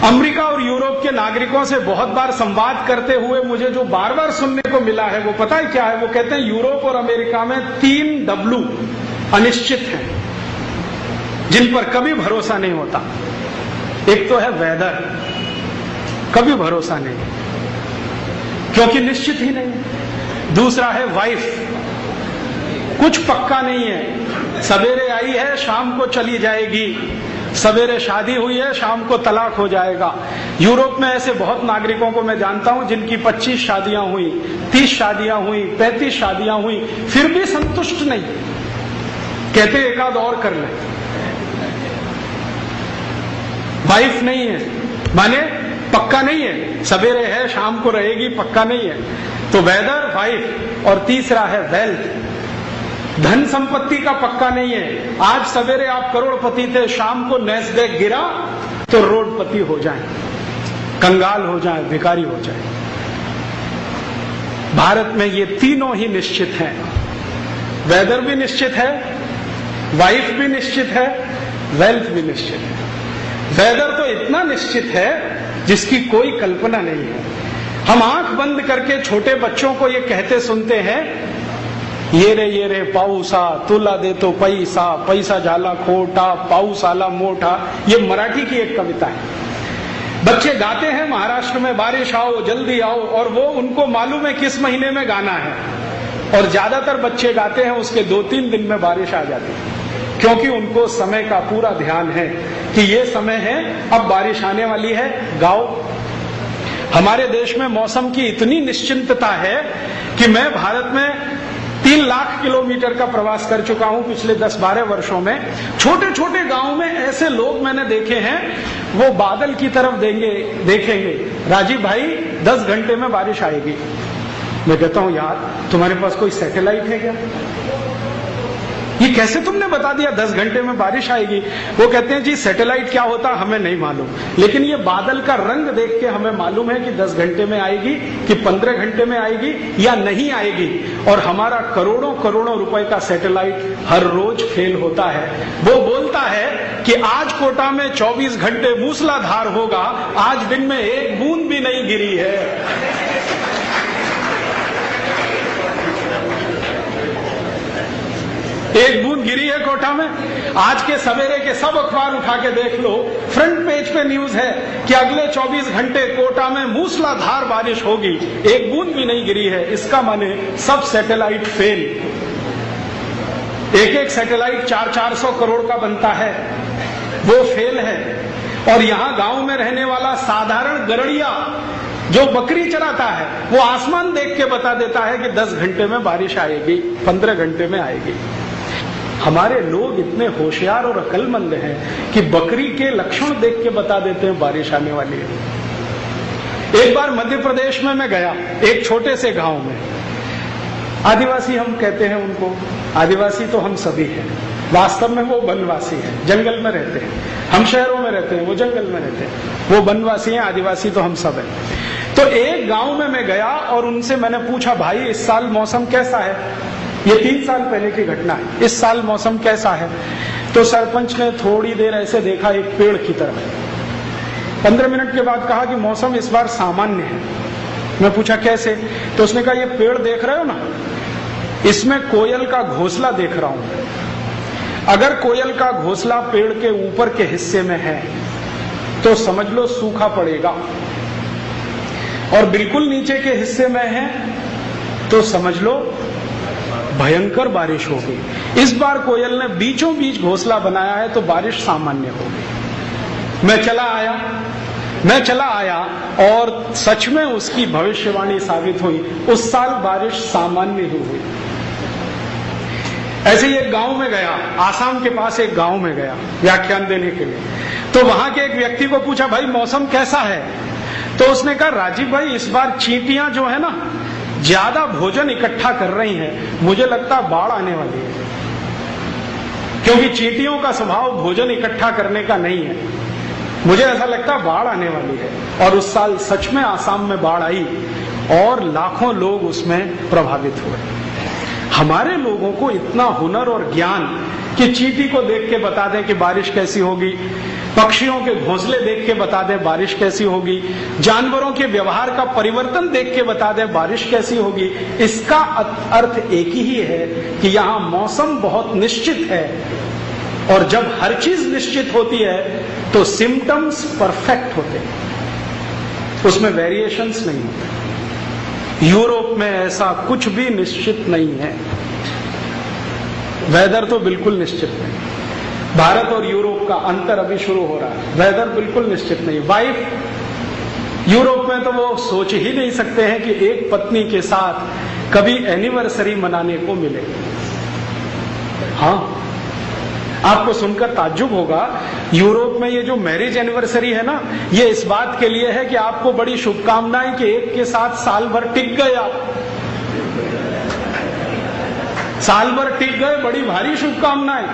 America और Europe के नागरिकों से बहुत बार संवाद करते हुए मुझे जो बार बार सुनने को मिला है वो पता है क्या है? वो कहते हैं यूरोप और अमेरिका में 3 W अनिश्चित हैं, जिन पर कभी भरोसा नहीं होता। एक तो है वेदर, कभी भरोसा नहीं क्योंकि निश्चित ही नहीं। दूसरा है वाइफ, कुछ पक्का नहीं है, सवेरे आई है शाम को चली जाएगी, सवेरे शादी हुई है शाम को तलाक हो जाएगा। यूरोप में ऐसे बहुत नागरिकों को मैं जानता हूं जिनकी 25 शादियां हुई, 30 शादियां हुई, 35 शादियां हुई, फिर भी संतुष्ट नहीं, कहते एक आध और कर ले। वाइफ नहीं है माने पक्का नहीं है, सवेरे है शाम को रहेगी, पक्का नहीं है। तो वेदर, वाइफ, और तीसरा है वेल्थ, धन संपत्ति का पक्का नहीं है। आज सवेरे आप करोड़पति थे, शाम को नैस्डैक गिरा तो रोडपति हो जाएं, कंगाल हो जाएं, भिखारी हो जाएं। भारत में ये तीनों ही निश्चित हैं। वेदर भी निश्चित है, वाइफ भी निश्चित है, वेल्थ भी निश्चित है। वेदर तो इतना निश्चित है जिसकी कोई कल्पना नहीं है। हम आंख बंद करके छोटे बच्चों को ये कहते सुनते हैं, ये रे पाऊसा तुला दे तो पैसा, पैसा झाला खोटा, पाऊस आला मोटा। ये मराठी की एक कविता है। बच्चे गाते हैं महाराष्ट्र में बारिश आओ जल्दी आओ, और वो उनको मालूम है किस महीने में गाना है, और ज्यादातर बच्चे गाते हैं उसके 2-3 दिन में बारिश आ जाती है, क्योंकि उनको समय का पूरा ध्यान है कि ये समय है, अब बारिश आने वाली है, गाओ। हमारे देश में मौसम की इतनी निश्चिंतता है कि मैं भारत में 3 लाख किलोमीटर का प्रवास कर चुका हूं पिछले 10-12 वर्षों में। छोटे छोटे गांव में ऐसे लोग मैंने देखे हैं, वो बादल की तरफ देखेंगे, राजीव भाई 10 घंटे में बारिश आएगी। मैं कहता हूं यार तुम्हारे पास कोई सैटेलाइट है क्या? ये कैसे तुमने बता दिया 10 घंटे में बारिश आएगी? वो कहते हैं जी सैटेलाइट क्या होता हमें नहीं मालूम, लेकिन ये बादल का रंग देख के हमें मालूम है कि 10 घंटे में आएगी कि 15 घंटे में आएगी या नहीं आएगी। और हमारा करोड़ों करोड़ों रुपए का सैटेलाइट हर रोज फेल होता है। वो बोलता है कि आज कोटा में 24 घंटे मूसलाधार होगा, आज दिन में एक बूंद भी नहीं गिरी है। एक बूंद गिरी है कोटा में। आज के सवेरे के सब अखबार उठा के देख लो, फ्रंट पेज पे न्यूज है कि अगले 24 घंटे कोटा में मूसलाधार बारिश होगी, एक बूंद भी नहीं गिरी है। इसका माने सब सैटेलाइट फेल। एक सैटेलाइट 400 करोड़ का बनता है, वो फेल है। और यहां गांव में रहने वाला साधारण गरड़िया जो बकरी चराता है, वो आसमान देख के बता देता है कि 10 घंटे में बारिश आएगी, 15 घंटे में आएगी। हमारे लोग इतने होशियार और अक्लमंद हैं कि बकरी के लक्षण देख के बता देते हैं बारिश आने वाली है। एक बार मध्य प्रदेश में मैं गया, एक छोटे से गांव में। आदिवासी हम कहते हैं उनको, आदिवासी तो हम सभी हैं, वास्तव में वो वनवासी हैं, जंगल में रहते हैं। हम शहरों में रहते हैं, वो जंगल में रहते हैं। वो वनवासी हैं, आदिवासी तो हम सब हैं। तो एक गांव में मैं गया और उनसे मैंने पूछा, भाई इस साल मौसम कैसा है? ये 3 साल पहले की घटना है। इस साल मौसम कैसा है? तो सरपंच ने थोड़ी देर ऐसे देखा एक पेड़ की तरफ, 15 मिनट के बाद कहा कि मौसम इस बार सामान्य है। मैं पूछा कैसे? तो उसने कहा ये पेड़ देख रहे हो ना, इसमें कोयल का घोंसला देख रहा हूं। अगर कोयल का घोंसला पेड़ के ऊपर के हिस्से में है तो समझ लो सूखा पड़ेगा, और बिल्कुल नीचे के हिस्से में है तो समझ लो भयंकर बारिश होगी। इस बार कोयल ने बीचों बीच घोंसला बनाया है तो बारिश सामान्य होगी। मैं चला आया और सच में उसकी भविष्यवाणी साबित हुई। उस साल बारिश सामान्य ही हुई। ऐसे ही एक गांव में गया, आसाम के पास एक गांव में गया व्याख्यान देने के लिए। तो वहां के एक व्यक्ति को पूछा, भाई मौसम कैसा है? तो उसने कहा, राजीव भाई इस बार चींटियां जो है ना ज्यादा भोजन इकट्ठा कर रही हैं, मुझे लगता बाढ़ आने वाली है। क्योंकि चींटियों का स्वभाव भोजन इकट्ठा करने का नहीं है। मुझे ऐसा लगता बाढ़ आने वाली है। और उस साल सच में आसाम में बाढ़ आई और लाखों लोग उसमें प्रभावित हुए। हमारे लोगों को इतना हुनर और ज्ञान कि चींटी को देख के बता दें कि बारिश कैसी होगी, पक्षियों के घोंसले देख के बता दे बारिश कैसी होगी, जानवरों के व्यवहार का परिवर्तन देख के बता दे बारिश कैसी होगी। इसका अर्थ एक ही है कि यहां मौसम बहुत निश्चित है, और जब हर चीज निश्चित होती है तो सिम्टम्स परफेक्ट होते हैं, उसमें वेरिएशंस नहीं होते। यूरोप में ऐसा कुछ भी निश्चित नहीं है, वेदर तो बिल्कुल निश्चित नहीं। भारत और यूरोप का अंतर अभी शुरू हो रहा है, वेदर बिल्कुल निश्चित नहीं। वाइफ यूरोप में तो वो सोच ही नहीं सकते हैं कि एक पत्नी के साथ कभी एनिवर्सरी मनाने को मिले। हाँ, आपको सुनकर ताज्जुब होगा, यूरोप में ये जो मैरिज एनिवर्सरी है ना, ये इस बात के लिए है कि आपको बड़ी शुभकामनाएं कि एक के साथ साल भर टिक गए आप, साल भर टिक गए, बड़ी भारी शुभकामनाएं।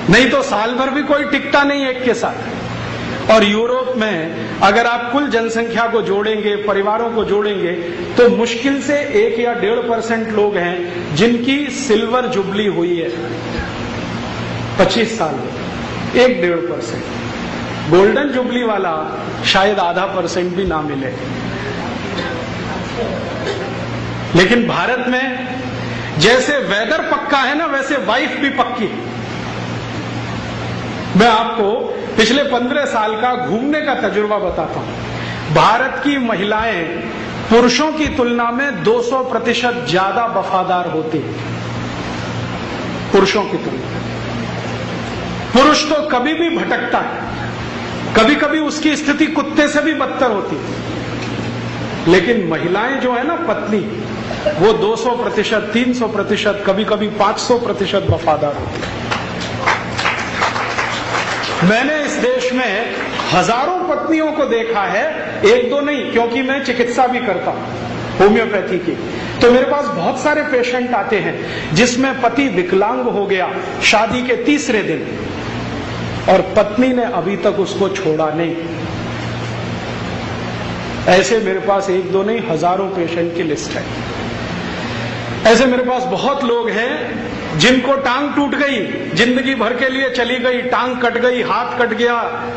नहीं तो साल भर भी कोई टिकता नहीं एक के साथ। और यूरोप में अगर आप कुल जनसंख्या को जोड़ेंगे, परिवारों को जोड़ेंगे, तो मुश्किल से 1 या 1.5% लोग हैं जिनकी सिल्वर जुबली हुई है 25 साल में, 1-1.5%। गोल्डन जुबली वाला शायद 0.5% भी ना मिले। लेकिन भारत में जैसे वेदर पक्का है ना, वैसे वाइफ भी पक्की है। मैं आपको पिछले 15 साल का घूमने का तजुर्बा बताता हूं। भारत की महिलाएं पुरुषों की तुलना में 200% ज्यादा वफादार होती हैं, पुरुषों की तुलना। पुरुष तो कभी भी भटकता है, कभी कभी उसकी स्थिति कुत्ते से भी बदतर होती है, लेकिन महिलाएं जो है ना, पत्नी, वो 200%, 300%, कभी कभी 500% वफादार होती है। मैंने इस देश में हजारों पत्नियों को देखा है, एक दो नहीं, क्योंकि मैं चिकित्सा भी करता हूं होम्योपैथी की। तो मेरे पास बहुत सारे पेशेंट आते हैं जिसमें पति विकलांग हो गया शादी के 3रे दिन, और पत्नी ने अभी तक उसको छोड़ा नहीं। ऐसे मेरे पास एक दो नहीं, हजारों पेशेंट की लिस्ट है। ऐसे मेरे पास बहुत लोग हैं जिनको टांग टूट गई, जिंदगी भर के लिए चली गई, टांग कट गई, हाथ कट गया,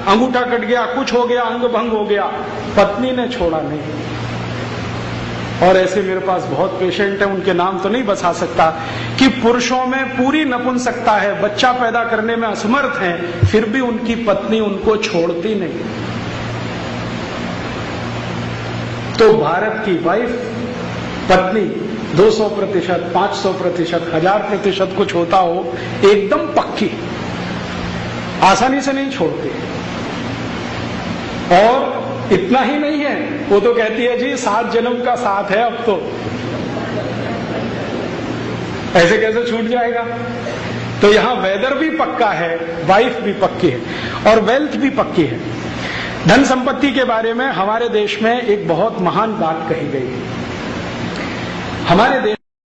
अंगूठा कट गया, कुछ हो गया, अंग भंग हो गया, पत्नी ने छोड़ा नहीं। और ऐसे मेरे पास बहुत पेशेंट हैं, उनके नाम तो नहीं बता सकता, कि पुरुषों में पूरी नपुंसकता है, बच्चा पैदा करने में असमर्थ हैं, फिर भी उनकी पत्नी उनको छोड़ती नहीं। तो भारत की वाइफ, पत्नी 200%, 500%, 1000% कुछ होता हो, एकदम पक्की, आसानी से नहीं छोड़ती। और इतना ही नहीं है, वो तो कहती है जी 7 जन्म का साथ है अब तो, ऐसे कैसे छूट जाएगा। तो यहां वेदर भी पक्का है, वाइफ भी पक्की है, और वेल्थ भी पक्की है। धन संपत्ति के बारे में हमारे देश में एक बहुत महान बात कही गई है। हमारे देश